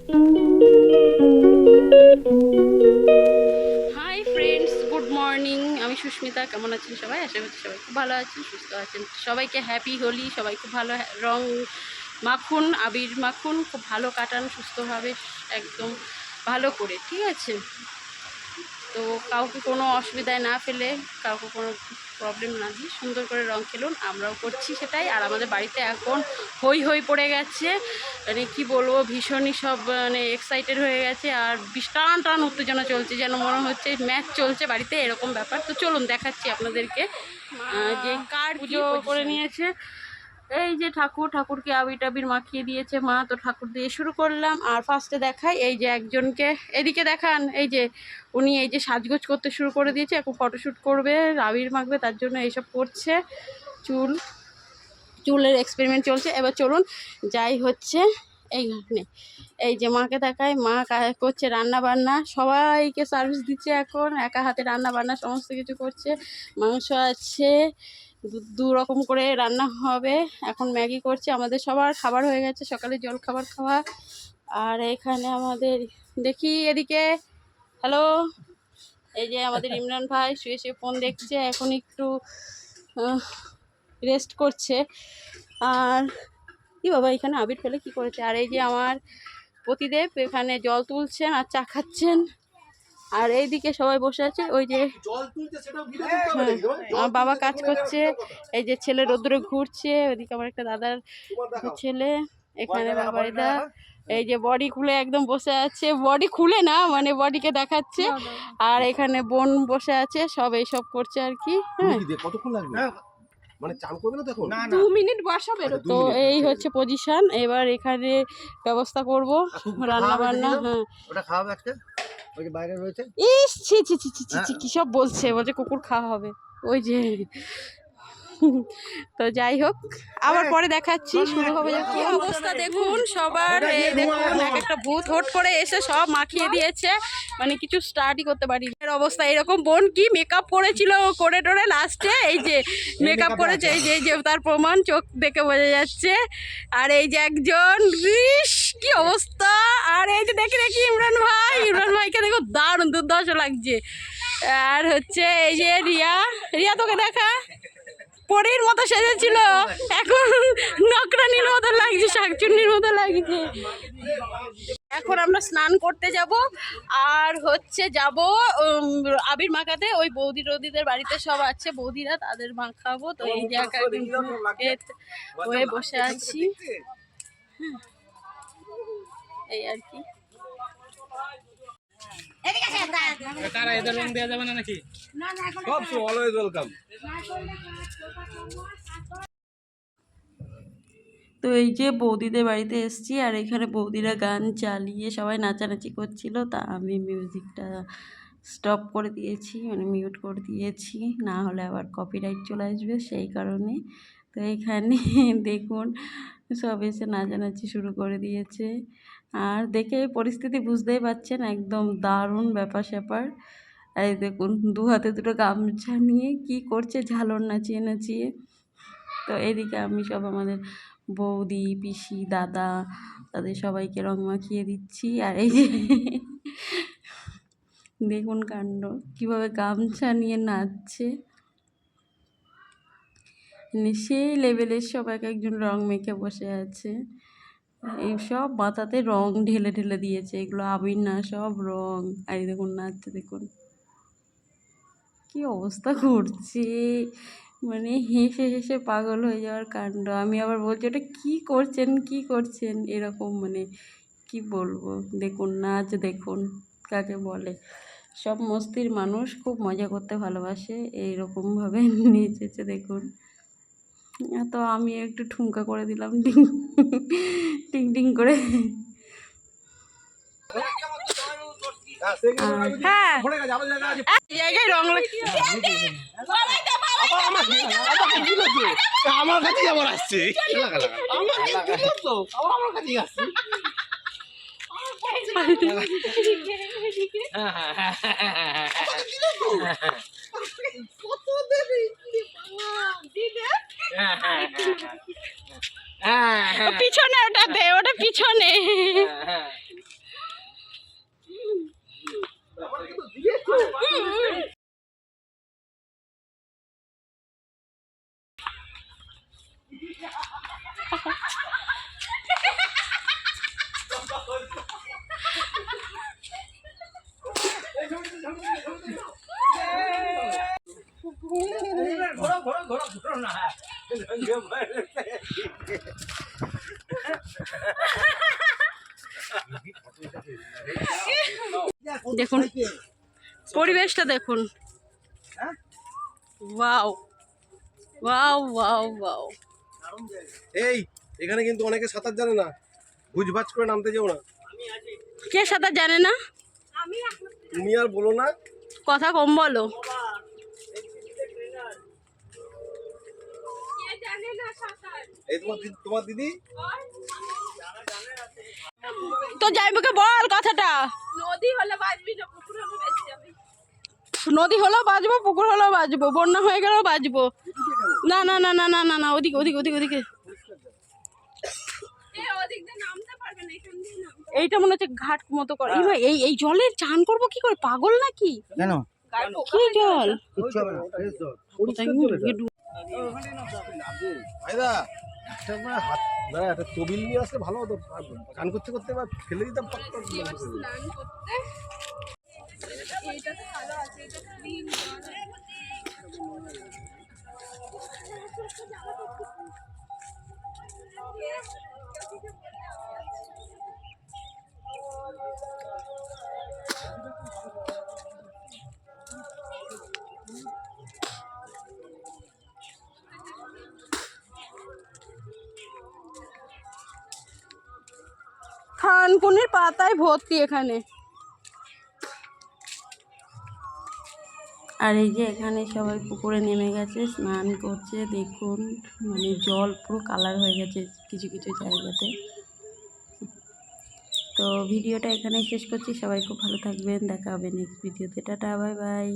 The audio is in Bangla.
Hi friends, good morning. আমি সুস্মিতা। কেমন আছেন সবাই? আশা করছি সবাই খুব ভালো আছেন, সুস্থ আছেন। সবাইকে হ্যাপি হোলি। সবাই খুব ভালো রং মাখুন, আবির মাখুন, খুব ভালো কাটান সুস্থভাবে, একদম ভালো করে, ঠিক আছে? তো কাউকে কোনো অসুবিধায় না ফেলে, কাউকে কোনো প্রবলেম না দিয়ে সুন্দর করে রং খেলুন। আমরাও করছি সেটাই। আর আমাদের বাড়িতে এখন হই হই পড়ে গেছে, মানে কি বলবো, ভীষণই সব মানে এক্সাইটেড হয়ে গেছে। আর টান টান উত্তেজনা চলছে, যেন মনে হচ্ছে ম্যাচ চলছে বাড়িতে, এরকম ব্যাপার। তো চলুন দেখাচ্ছি আপনাদেরকে যে কার পুজো করে নিয়েছে। এই যে ঠাকুরকে আবির টাবির মাখিয়ে দিয়েছে মা। তো ঠাকুর দিয়ে শুরু করলাম। আর ফার্স্টে দেখাই, এই যে একজনকে, এদিকে দেখান, এই যে উনি এই যে সাজগোজ করতে শুরু করে দিয়েছে। এখন ফটোশ্যুট করবে, আবির মাখবে, তার জন্য এইসব করছে। চুলের এক্সপেরিমেন্ট চলছে। এবার চলুন যাই হচ্ছে এইখানে, এই যে মাকে দেখায়। মা করছে রান্না বান্না, সবাইকে সার্ভিস দিচ্ছে। এখন একা হাতে রান্না বান্না সমস্ত কিছু করছে। মাংস আছে, দু রকম করে রান্না হবে। এখন ম্যাগি করছে। আমাদের সবার খাবার হয়ে গেছে, সকালে জল খাবার খাওয়া। আর এখানে আমাদের, দেখি এদিকে, হ্যালো, এই যে আমাদের ইমরান ভাই শুয়ে শুয়ে ফোন দেখছে, এখন একটু রেস্ট করছে। আর কি বাবা, এখানে আবির ফেলে কি করেছে। আর এই যে আমার পতিদেব এখানে জল তুলছেন আর চা খাচ্ছেন। আর এইদিকে সবাই বসে আছে, ওই যে আমার বাবা কাজ করছে। এই যে ছেলে রোদ্দুরে ঘুরছে, ওইদিকে আমার একটা দাদার ছেলে, এখানে বাবাইদা এই যে বডি খুলে একদম বসে আছে। বডি খুলে না, মানে বডিকে দেখাচ্ছে। আর এখানে বোন বসে আছে, সব এইসব করছে আর কি। হ্যাঁ, কতক্ষণ লাগবে? মানে চান করবে না তখন? 2 মিনিট বসাবে। তো এই হচ্ছে পজিশন। এবার এখানে ব্যবস্থা করব রান্না বান্না। হ্যাঁ, ওটা খাওয়াবে আজকে, ওই যে বাইরে রয়েছে। ইস ছি ছি ছি ছি ছি, কি সব বলছে কুকুর খাওয়া হবে, ওই যে। তো যাই হোক, আবার পরে দেখাচ্ছি। শুরু হবে কি অবস্থা দেখুন সবার। এই দেখুন এক একটা ভূত হট করে এসে সব মাখিয়ে দিয়েছে, মানে কিছু স্টার্টই করতে পারি। এর অবস্থা এরকম। বোন কি মেকআপ করেছিল, করে টোরে লাস্টে এই যে মেকআপ করেছে, এই যে তার প্রমাণ, চোখ দেখে বোঝা যাচ্ছে। আর এই যে একজন, ইস কি অবস্থা। আর এই যে দেখি ইমরান ভাইকে দেখো, দারুণ দুর্ধর্ষ লাগছে। আর হচ্ছে এই যে রিয়া তোকে দেখা, পরীর মতো সেজেছিল, এখন নকরানির মতো লাগছে, শাকচুন্নির মতো লাগছে। এখন আমরা স্নান করতে যাব। আর হচ্ছে যাব আবির মাখাতে। ওই বৌদিদের বাড়িতে সব আছে, বৌদিরা, তাদের মাখাবো। তো এই জায়গায় হয়ে বসে আছি। এই আর কি। তো এই যে বৌদিদের বাড়িতে এসেছি। আর এখানে বৌদিরা গান চালিয়ে সবাই নাচানাচি করছিল। তা আমি মিউজিকটা স্টপ করে দিয়েছি, মানে মিউট করে দিয়েছি, না হলে আবার কপিরাইট চলে আসবে, সেই কারণে। তো এখানে দেখুন সব এসে নাচানাচি শুরু করে দিয়েছে। আর দেখে পরিস্থিতি বুঝতেই পারছেন, একদম দারুণ ব্যাপার স্যাপার। এই দেখুন দু হাতে দুটো গামছা নিয়ে কি করছে, ঝালর নাচিয়ে নাচিয়ে। তো এদিকে আমি সব আমাদের বৌদি, পিসি, দাদা, তাদের সবাইকে রং মাখিয়ে দিচ্ছি। আর এই যে দেখুন কাণ্ড, কীভাবে গামছা নিয়ে নাচছে, মানে সেই লেভেলের সব এক একজন রং মেখে বসে আছে। এই সব মাথাতে রং ঢেলে ঢেলে দিয়েছে, এগুলো আবির না, সব রং। আর দেখুন নাচছে, দেখুন কি অবস্থা করছে, মানে হেসে হেসে পাগল হয়ে যাওয়ার কাণ্ড। আমি আবার বলছি ওটা কি করছেন এরকম, মানে কি বলবো। দেখুন নাচ, দেখুন কাকে বলে, সব মস্তির মানুষ, খুব মজা করতে ভালোবাসে, এইরকমভাবে নেচেছে দেখুন। তো আমি একটু ঠুমকা করে দিলাম, টিং টিং টিং করে। হ্যাঁ, জায়গায় রং আমার কাছে আবার আসছে, আমার কাছে আসছে। পিছনে ওটা দে, ওটা পিছনে। দেখুন পরিবেশটা দেখুন, ওয়াও ওয়াও ওয়াও ওয়াও। এই এখানে কিন্তু অনেকে সাঁতার জানে না, ভুজভাজ করে নামতে যেও না। কে সাঁতার জানে না? তুমি আর বলো না। কথা কম বলো। এই তোমার দিদি তো যাইবকে বল কথাটা। নদী হলে বাঁচবি না, পুকুর হলে বেঁচে যাবি। নদী হলেও বাঁচবো, পুকুর হলেও বাঁচবো, বন্যা হয়ে গেলেও বাঁচবো। না না না না না না না, ওদিকে ওদিকে ওদিকে ওদিকে। ওদিক দিয়ে নামতে পারবে না, এখান দিয়ে নামতে। এইটা মনে হচ্ছে ঘাট মতো করে। এই এই জলের চান করবো কি করে? পাগল নাকি? কেন? কি জল? ভাইদা একটা তবিল নিয়ে আসলে ভালো হতো, গান করতে করতে বা ফেলে দিতাম। স্নান করতে এইটা তো ভালো আছে, এটা ক্লিন থানকুনির পাতায় ভর্তি এখানে। আর এই যে এখানে সবাই পুকুরে নেমে গেছে, স্নান করছে। দেখুন মানে জল পুরো কালার হয়ে গেছে কিছু কিছু জায়গাতে। তো ভিডিওটা এখানেই শেষ করছি। সবাই খুব ভালো থাকবেন, দেখা হবে নেক্সট ভিডিওতে। Tata, bye bye.